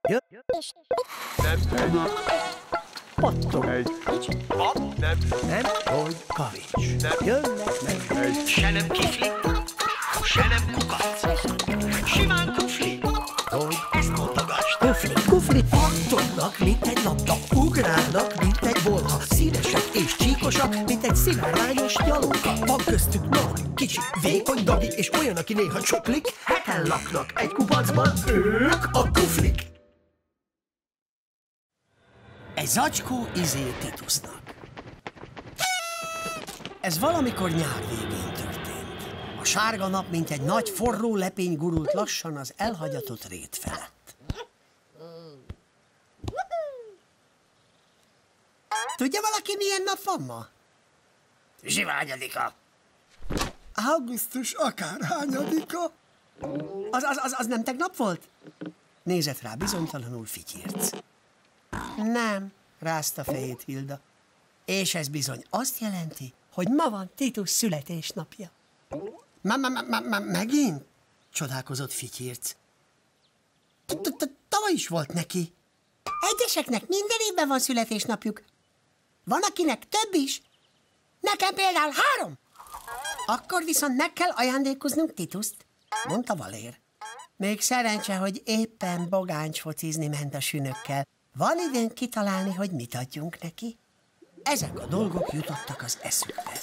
Nem. Pattog. Nem. Hogy kavics. Jönnek meg. Se nem kifli, se nem kukac. Simán kufli, Hogy ezt mondogasd. kufli, pattognak, mint egy labda. Ugrálnak, mint egy bolha. Színesek és csíkosak, mint egy szivárványos nyalóka. Van köztük nagy, kicsi, vékony Dagi, és olyan, aki néha csoklik. Heten laknak egy kupacban, ők a kuflik. Egy zacskó Titusnak. Ez valamikor nyár végén történt. A sárga nap, mint egy nagy forró lepény gurult lassan az elhagyatott rét felett. Tudja valaki, milyen nap van ma? Zsiványadika. Augusztus akárhányadika? Az nem tegnap volt? Nézett rá bizonytalanul Fityirc. Nem, rázta fejét Hilda. És ez bizony azt jelenti, hogy ma van Titus születésnapja. Megint? Csodálkozott Fityirc. Tavaly is volt neki. Egyeseknek minden évben van születésnapjuk. Van, akinek több is. Nekem például 3. Akkor viszont meg kell ajándékoznunk Tituszt, mondta Valér. Még szerencse, hogy éppen bogáncsfocizni ment a sünökkel. Van időnk kitalálni, hogy mit adjunk neki. Ezek a dolgok jutottak az eszükbe.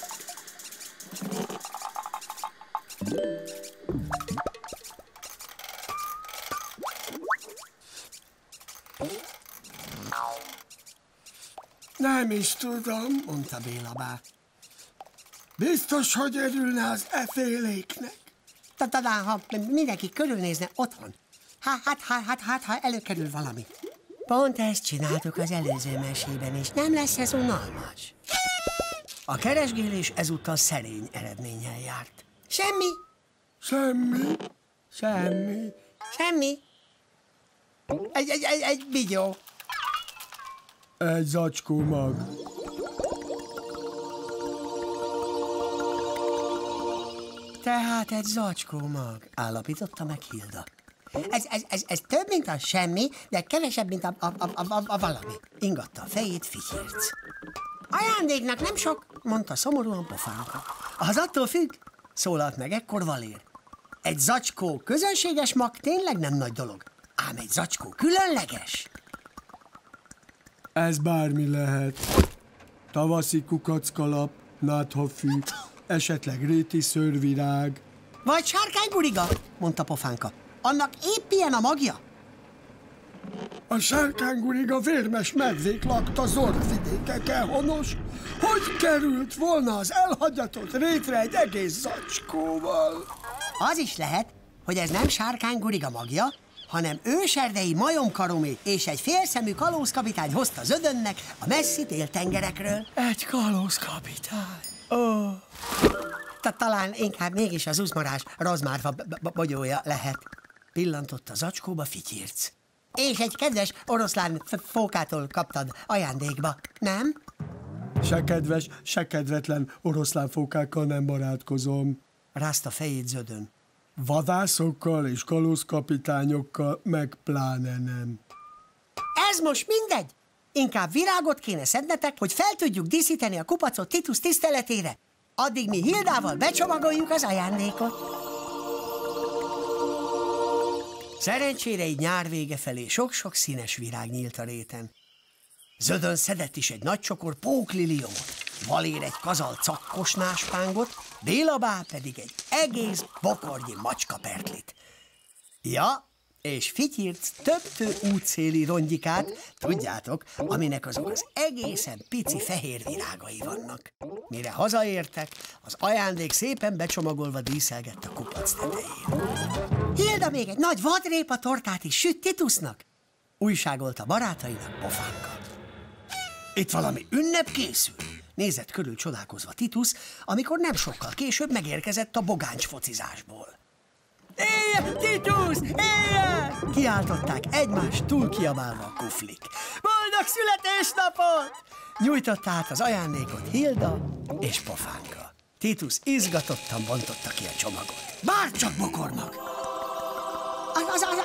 Nem is tudom, mondta Béla bá. Biztos, hogy örülne az eféléknek. Talán, ha mindenki körülnézne otthon. Ha előkerül valami. Pont ezt csináltuk az előző mesében, és nem lesz ez unalmas. A keresgélés ezúttal szerény eredménnyel járt. Semmi. Egy bigyó. Egy zacskó mag. Tehát egy zacskó mag, állapította meg Hilda. Ez több, mint a semmi, de kevesebb, mint a valami. Ingatta a fejét Fityirc. Ajándéknak nem sok, mondta szomorúan Pofánka. Az attól függ, szólalt meg ekkor Valér. Egy zacskó közönséges mag tényleg nem nagy dolog, ám egy zacskó különleges. Ez bármi lehet. Tavaszi kukackalap, náthafű, esetleg réti szőrvirág. Vagy sárkányguriga, mondta Pofánka. Annak épp ilyen a magja. A sárkányguriga vérmes medvék lakta zordvidékeken, honos. Hogy került volna az elhagyatott rétre egy egész zacskóval? Az is lehet, hogy ez nem sárkányguriga magja, hanem őserdei majomkaromé és egy félszemű kalózkapitány hozta Zödönnek a messzi téltengerekről. Egy kalózkapitány. Talán inkább mégis az uzmarás rozmárfa bogyója lehet. Pillantott a zacskóba Fityirc. És egy kedves oroszlán fókától kaptad ajándékba, nem? Se kedves, se kedvetlen oroszlánfókákkal nem barátkozom. Rázta fejét Zödön. Vadászokkal és kalózkapitányokkal meg pláne nem. Ez most mindegy. Inkább virágot kéne szednetek, hogy fel tudjuk díszíteni a kupacot Titus tiszteletére. Addig mi Hildával becsomagoljuk az ajándékot. Szerencsére így nyár vége felé sok-sok színes virág nyílt a réten. Zödön szedett is egy nagy csokor pókliliomot, Valér egy kazal cakkos náspángot, Béla bá pedig egy egész bokornyi macskapertlit. Ja, és Fityirc több útszéli rongyikát, tudjátok, aminek azok az egészen pici fehér virágai vannak. Mire hazaértek, az ajándék szépen becsomagolva díszelgett a kupac tetején. Hilda még egy nagy vadrépa tortát is süt Titusnak, újságolta barátainak Pofánka. Itt valami ünnep készül, nézett körül csodálkozva Titus, amikor nem sokkal később megérkezett a bogáncsfocizásból. Éjjel, Titus! Éjjel! Kiáltották egymást túl kiabálva a kuflik. Boldog születésnapot! Nyújtotta át az ajándékot Hilda és Pofánka. Titus izgatottan bontotta ki a csomagot. Bárcsak bokormag!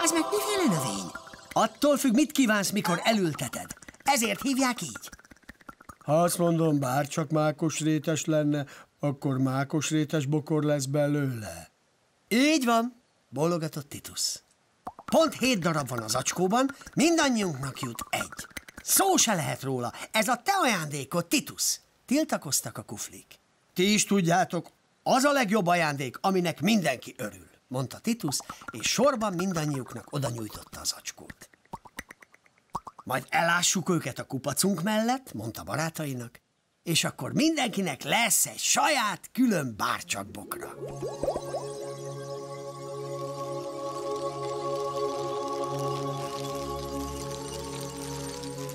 Az meg miféle növény? Attól függ, mit kívánsz, mikor elülteted. Ezért hívják így. Ha azt mondom, bárcsak mákosrétes lenne, akkor mákosrétes bokor lesz belőle. Így van, bólogatott Titus. Pont 7 darab van az acskóban, mindannyiunknak jut egy. Szó se lehet róla, ez a te ajándékod, Titus. Tiltakoztak a kuflik. Ti is tudjátok, az a legjobb ajándék, aminek mindenki örül, mondta Titus, és sorban mindannyiuknak oda nyújtotta az acskót. Majd elássuk őket a kupacunk mellett, mondta barátainak, és akkor mindenkinek lesz egy saját külön bárcsakbokra.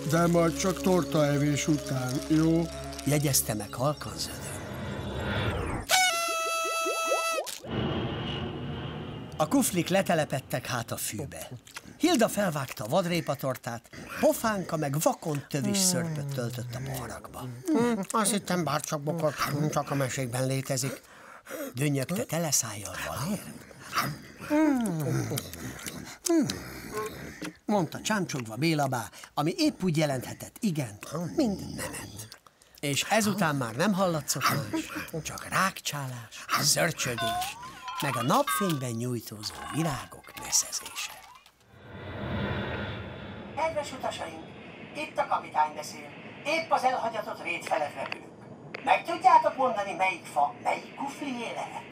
De majd csak tortaevés után, jó? Jegyezte meg halkan Zöldön. A kuflik letelepedtek hát a fűbe. Hilda felvágta a vadrépatortát, Pofánka meg vakon tövis szörpöt töltött a poharakba. Azt hittem bárcsakbokor csak a mesékben létezik. Dönnyögte teleszájjal Valér. Mondta csámcsogva Bélabá, ami épp úgy jelenthetett igent, mint nemet. És ezután már nem hallatszott más, csak rákcsálás, szörcsögés, meg a napfényben nyújtózó virágok neszezése. Kedves utasaink, itt a kapitány beszél. Épp az elhagyatott rét felett repülünk. Meg tudjátok mondani, melyik fa, melyik kuflié lehet?